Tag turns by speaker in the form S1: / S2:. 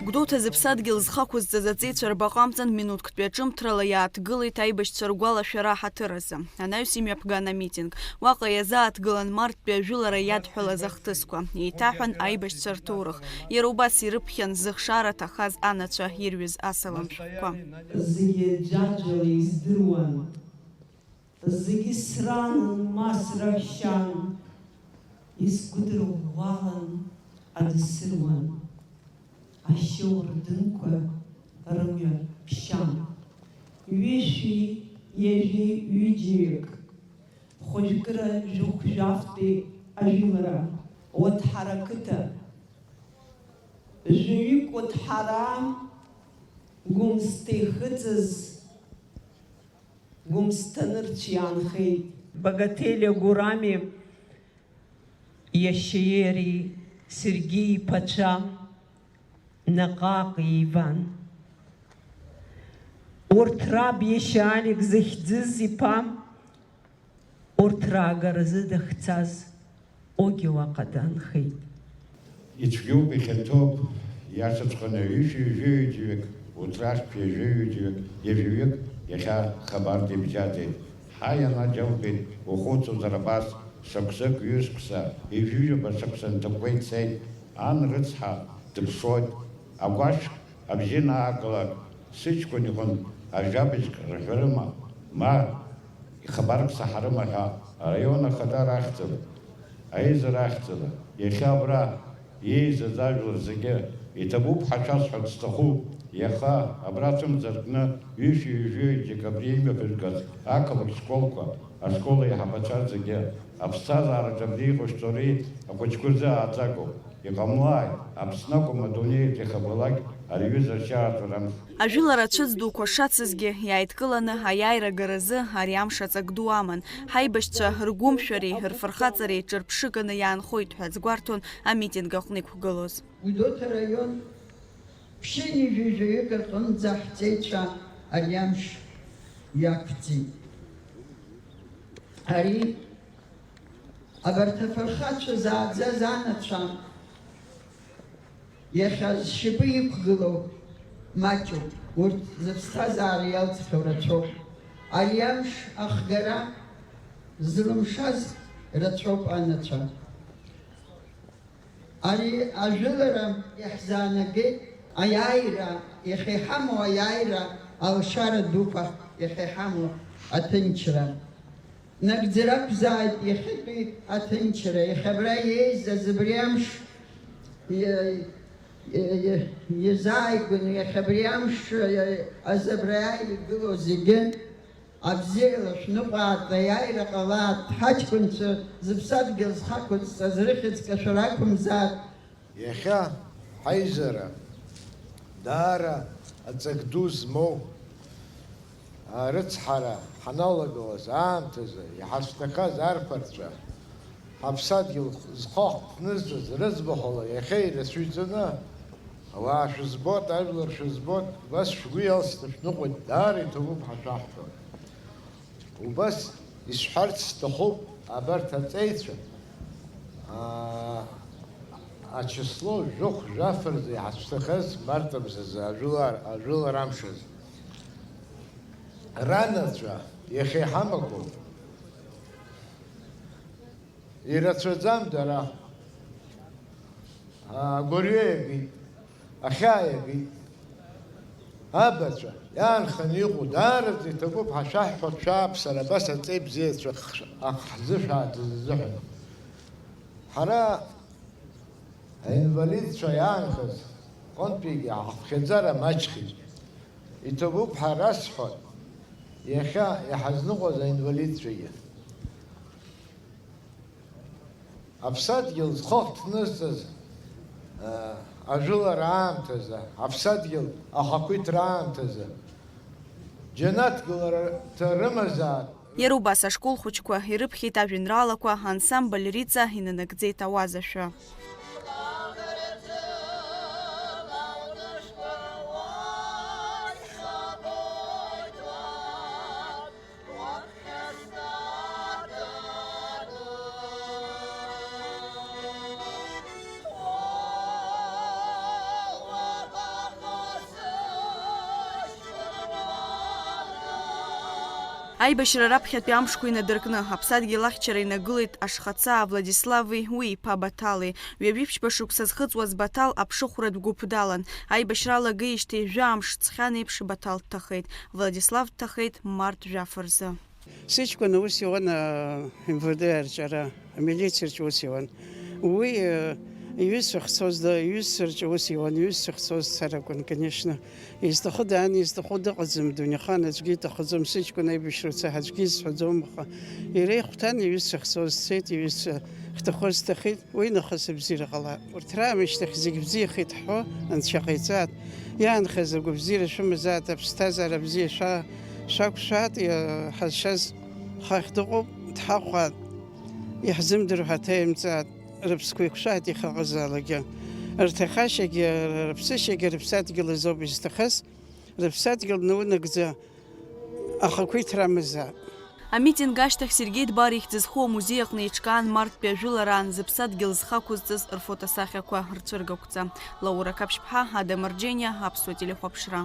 S1: Гәдоуҭа зыԥсадгьыл зхақәызҵаз аҵеицәа рбаҟамҵан минуҭктәи аҿымҭрала иааҭгылеит аибашьцәа ргәалашәара аҳаҭыразы. Анаҩс имҩаԥган амитинг. Уаҟа иазааҭгылан марттәи ажәылара иадҳәалаз ахҭысқәа. Еиҭаҳәан аибашьцәа рҭоурых. Иара убас ирыԥхьан зыхшара ҭахаз анацәа ирҩыз асалам шәҟәқәа.
S2: Зегьы џьаџьала издыруан. Зегьы сранын, ма срахьшьан. Изгәыдырӷәӷәалан, адысыруан. Ашьоур рдынқәа рымҩа ԥшьан. Ҩышәи ҩажәи ҩыџьаҩык. Хәыжәкыра жәохә-жәафтәи ажәылара. Уаҭҳара қыҭа. Жәаҩык уаҭҳара Гәымсҭа ихыҵыз Гәымсҭа нырцә иаанхеит. Багателиа Гурами иашьеиери Сергеи иԥацәа Наҟааҟ Иван. Урҭ раб иашьа Алик захьӡыз иԥа, урҭ раагаразы дахьцаз Оги уаҟа даанхеит.
S3: Ицәгьоуп, ихьанҭоуп, иашаҵәҟьаны ҩышәи-ҩажәаҩык, уҭрашәтәи ажәаҩык, иажәаҩык иахьа хабар дибжьаӡеит. Ҳаи анаџьалбеит, ухәыцуазар абас, шықәсык ҩышықәса, ижәҩыба шықәса нҭакәа ицеит, ан рыцҳа дыԥшоит, агәашә абжьы наакылак, сыҷкәын иҟын ажәабжьк рҳәарыма, ма ихабарк саҳарыма ҳәа араион ахада рахьӡала, аизара ахьӡала, иахьа абра иеизаз ажәлар зегьы иҭабуп ҳашәасҳәарц сҭахуп, иаха абра цәымзаркны ҩышәи-ҩажәаҩык декабри имҩаԥызгаз ақалақь школқәа, ашкол аиҳабацәа зегьы аԥсҭазаараҿы абри иҟашәҵари ахәыҷқәа рзы ааӡагоуп. Иҟамлааит, Аԥсны акәым адунеиаҿ иахабалак ариҩыза ршьааҵәара.
S1: Ажәылара ацәыӡ дуқәа шацызгьы иааидкыланы аиааира агаразы ари амш аҵак ду аман. Ҳаибашьцәа ргәымшәареи рфырхаҵареи ҿырԥшыганы иаанхоит ҳәа ӡгәарҭон амитинг аҟны иқәгылоз.
S4: Гәдоуҭа раион ԥшьыни жәаҩаҩык рҟынӡа ҳҵеицәа ари амш иақәӡит. Ари абарҭ афырхацәа зааӡаз анацәа иахьа зшьапы иқәгылоу маҷуп, урҭ зыԥсҭазаара иалҵхьоу рацәоуп. Ари амш ахгара злымшаз рацәоуп анацәа. Ари ажәылара иаҳзаанагеит аиааира, иахьа иҳамоу аиааира алшара дуқәа, иахьа иҳамоу аҭынчра. Нагӡара акәзааит иахьатәи аҭынчра, иахьа абра иеизаз абри амш иазааигәаны, иахьа абри амш азы абра иаагылоу зегьы абзиала шәныҟәаат, аиааира ҟалаат, ҳаҷкәынцәа зыԥсадгьыл зхақәыцҵаз рыхьӡ кашәара акәымзаат.
S5: Иахьа ҳаизара даара аҵак ду змоу рыцҳара ҳаналагалаз аамҭазы иҳацәҭахаз арԥарцәа ҳаԥсадгьыл зхы ҳнызҵаз рыӡбахәала иахьа ирацәаҩӡаны ауаа шәызбот, ажәлар шәызбот, убас шәгәы иалсны шәныҟәоит, даара иҭабуп ҳашәаҳҳәо. Убас исҳәарц сҭахуп абарҭ аҵеицәа ачисло жәохә-жәаф-рзы иҳацәҭахаз мартамзазы ажәылар амшазы. Ранацәа иахьа иҳамақәоу ирацәаӡам дара. Агәырҩа иагеит, ахьаа иагеит, абацәа иаанханы иҟоу даараӡа иҭабуп ҳашәаҳҳәо шәааԥсара, абас аҵеи бзиацәа ҳзышәааӡаз азыҳәан. Ҳара аинвалидцәа иаанхаз ҟынтәигьы ҳаԥхьаӡара маҷхеит. Иҭабуп ҳарасҳәот иахьа иҳазныҟәаз аинвалидцәагьы. Аԥсадгьыл зхы ҭнызҵаз ажәылара аамҭазы, аԥсадгьыл ахақәиҭра аамҭазы џьанаҭгыларҭа рымазаат.
S1: Иара убас ашкол хәыҷқәа ирыԥхьеит ажәеинраалақәа, ансамбль риҵа инанагӡеит ауазашәа. Аибашьра раԥхьатәи амшқәа инадыркны аԥсадгьыл ахьчара инагылеит Ашхаца Владислави уи иԥа Баҭали. Ҩажәиԥшьба шықәса зхыҵуаз Баҭал аԥшыхәратә гәыԥ далан. Аибашьра алагеижьҭеи жәамш ҵхьан еиԥш Баҭал дҭахеит. Владислав дҭахеит март жәаф рзы.
S6: Сыҷкәын ус иуан МВД арҿиара, амилициаҿ ус иуан. Уи иҩызцәа хцоз, иҩызцәарҿ ус иуан, иҩызцәа хцоз дцар акәын, конечно. Изҭаху даан, изҭаху дыҟаӡам, дунеихан аӡәгьы иҭахаӡом, сыҷкәын аибашьра цаҳа аӡәгьы изҳәаӡом, аха иара ихәҭан иҩызцәа хцоз дцеит, иҩызцәа хҭахоз дҭахеит, уи нахыс абзиара ҟалап. Урҭ раамышьҭахь зегь бзиахеит ҳҳәо анцәа ҟаиҵааит. Иаанхаз агәабзиара шәымазааит, аԥсҭазаара бзиа шәақәшәаат, ҳазшаз хахь дыҟоуп, дҳахәаат, иаҳзымдыруа ҳаҭаимҵааит. Рыԥсқәа еиқәшәааит ихаҟазаалакгьы. Рҭахашьагьы, рыԥсышьагьы рыԥсадгьыл азоуп изҭахыз, рыԥсадгьыл наунагӡа ахақәиҭра амазаап.
S1: Амитинг ашьҭахь Сергеи Дбар ихьӡызху амузеи аҟны еиҿкаан марттәи ажәылараан зыԥсадгьыл зхақәызҵаз рфотосахьақәа рцәыргақәҵа. Лаура Каԥшьԥҳа, Ада Марџьениа, Аԥсуа телехәаԥшра.